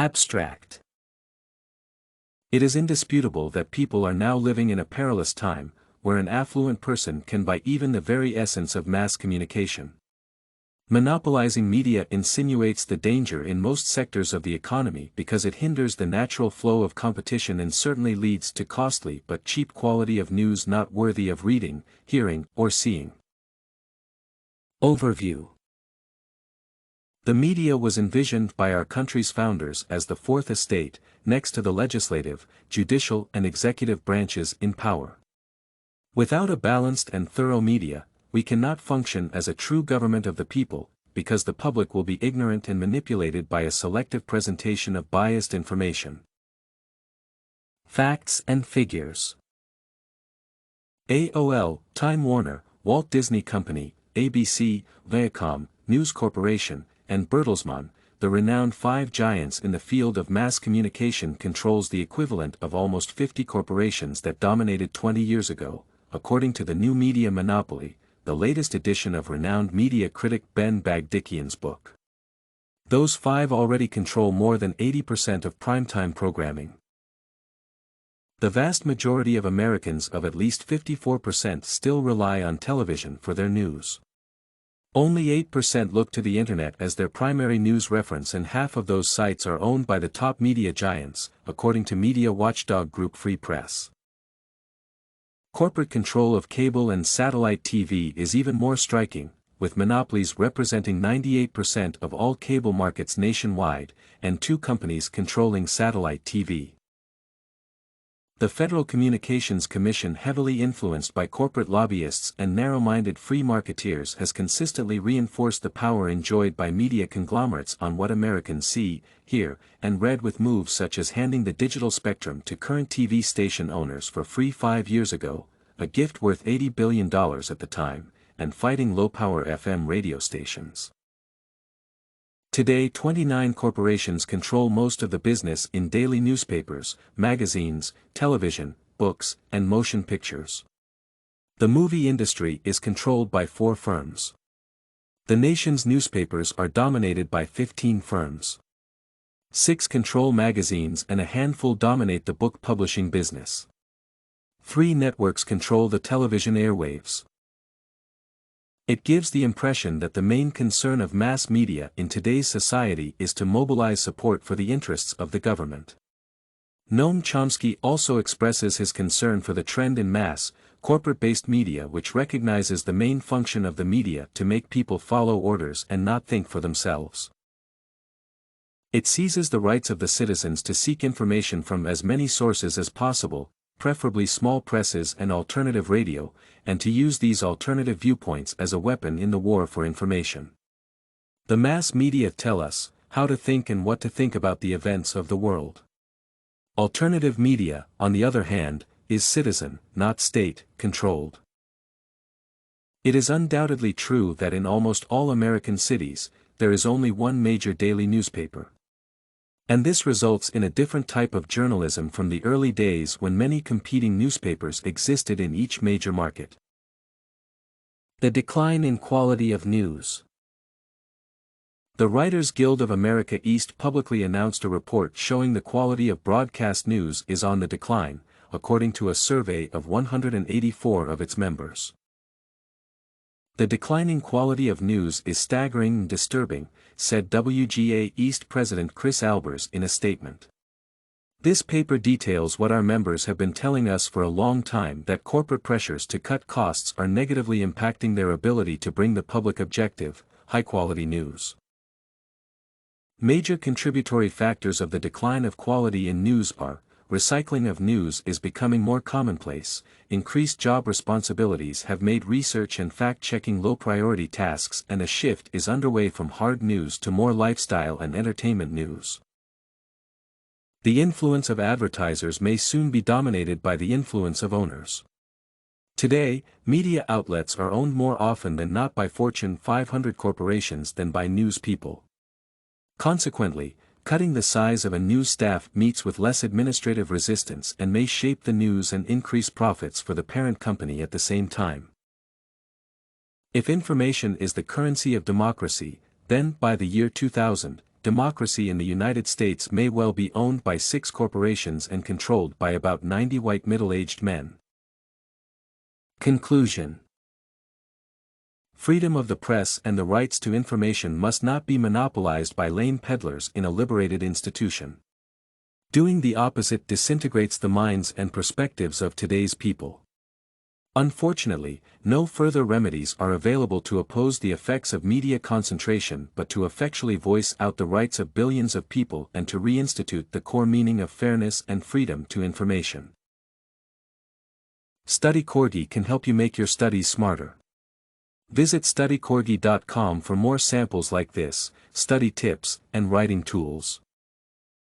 Abstract. It is indisputable that people are now living in a perilous time, where an affluent person can buy even the very essence of mass communication. Monopolizing media insinuates the danger in most sectors of the economy because it hinders the natural flow of competition and certainly leads to costly but cheap quality of news not worthy of reading, hearing, or seeing. Overview. The media was envisioned by our country's founders as the fourth estate, next to the legislative, judicial and executive branches in power. Without a balanced and thorough media, we cannot function as a true government of the people, because the public will be ignorant and manipulated by a selective presentation of biased information. Facts and figures. AOL, Time Warner, Walt Disney Company, ABC, Viacom, News Corporation, and Bertelsmann, the renowned five giants in the field of mass communication, controls the equivalent of almost 50 corporations that dominated 20 years ago, according to the New Media Monopoly, the latest edition of renowned media critic Ben Bagdikian's book. Those five already control more than 80% of primetime programming. The vast majority of Americans of at least 54% still rely on television for their news. Only 8% look to the internet as their primary news reference, and half of those sites are owned by the top media giants, according to media watchdog group Free Press. Corporate control of cable and satellite TV is even more striking, with monopolies representing 98% of all cable markets nationwide, and two companies controlling satellite TV. The Federal Communications Commission, heavily influenced by corporate lobbyists and narrow-minded free marketeers, has consistently reinforced the power enjoyed by media conglomerates on what Americans see, hear, and read, with moves such as handing the digital spectrum to current TV station owners for free 5 years ago, a gift worth $80 billion at the time, and fighting low-power FM radio stations. Today, 29 corporations control most of the business in daily newspapers, magazines, television, books, and motion pictures. The movie industry is controlled by 4 firms. The nation's newspapers are dominated by 15 firms. 6 control magazines and a handful dominate the book publishing business. 3 networks control the television airwaves. It gives the impression that the main concern of mass media in today's society is to mobilize support for the interests of the government. Noam Chomsky also expresses his concern for the trend in mass, corporate-based media, which recognizes the main function of the media to make people follow orders and not think for themselves. It seizes the rights of the citizens to seek information from as many sources as possible, preferably small presses and alternative radio, and to use these alternative viewpoints as a weapon in the war for information. The mass media tell us how to think and what to think about the events of the world. Alternative media, on the other hand, is citizen, not state, controlled. It is undoubtedly true that in almost all American cities, there is only one major daily newspaper. And this results in a different type of journalism from the early days when many competing newspapers existed in each major market. The decline in quality of news. The Writers Guild of America East publicly announced a report showing the quality of broadcast news is on the decline, according to a survey of 184 of its members. The declining quality of news is staggering and disturbing, said WGAE East President Chris Albers in a statement. This paper details what our members have been telling us for a long time, that corporate pressures to cut costs are negatively impacting their ability to bring the public objective, high-quality news. Major contributory factors of the decline of quality in news are: recycling of news is becoming more commonplace, increased job responsibilities have made research and fact-checking low-priority tasks, and a shift is underway from hard news to more lifestyle and entertainment news. The influence of advertisers may soon be dominated by the influence of owners. Today, media outlets are owned more often than not by Fortune 500 corporations than by news people. Consequently, cutting the size of a news staff meets with less administrative resistance and may shape the news and increase profits for the parent company at the same time. If information is the currency of democracy, then, by the year 2000, democracy in the United States may well be owned by 6 corporations and controlled by about 90 white middle-aged men. Conclusion. Freedom of the press and the rights to information must not be monopolized by lame peddlers in a liberated institution. Doing the opposite disintegrates the minds and perspectives of today's people. Unfortunately, no further remedies are available to oppose the effects of media concentration but to effectually voice out the rights of billions of people and to reinstitute the core meaning of fairness and freedom to information. Study Corgi can help you make your studies smarter. Visit studycorgi.com for more samples like this, study tips, and writing tools.